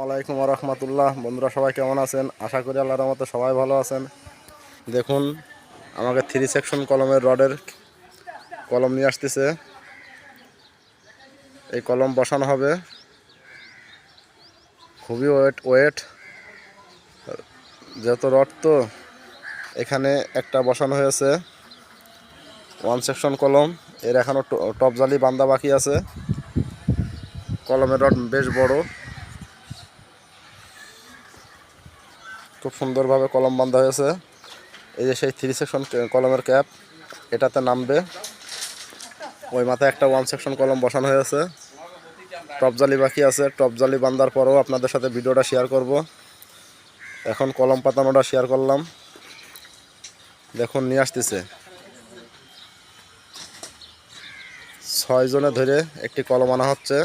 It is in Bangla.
আলাইকুম রহমতুল্লাহ। বন্ধুরা সবাই কেমন আছেন? আশা করি আল্লাহর রহমতে সবাই ভালো আছেন। দেখুন, আমাকে 3 সেকশন কলমের রডের কলম নিয়ে আসতেছে। এই কলম বসানো হবে, খুবই ওয়েট যেহেতু রড, তো এখানে একটা বসানো হয়েছে 1 সেকশন কলম। এর এখনও টপ জালি বান্ধা বাকি আছে। কলমের রড বেশ বড়, খুব সুন্দরভাবে কলম বান্ধা হয়েছে। এই যে সেই 3 সেকশন কলমের ক্যাপ, এটাতে নামবে। ওই মাথায় একটা 1 সেকশন কলম বসানো হয়েছে, টপ জালি বাকি আছে। টপ জালি বান্ধার পরেও আপনাদের সাথে ভিডিওটা শেয়ার করব। এখন কলম পাতানোটা শেয়ার করলাম। দেখুন, নিয়ে আসতেছে 6 জনে ধরে একটি কলম আনা হচ্ছে।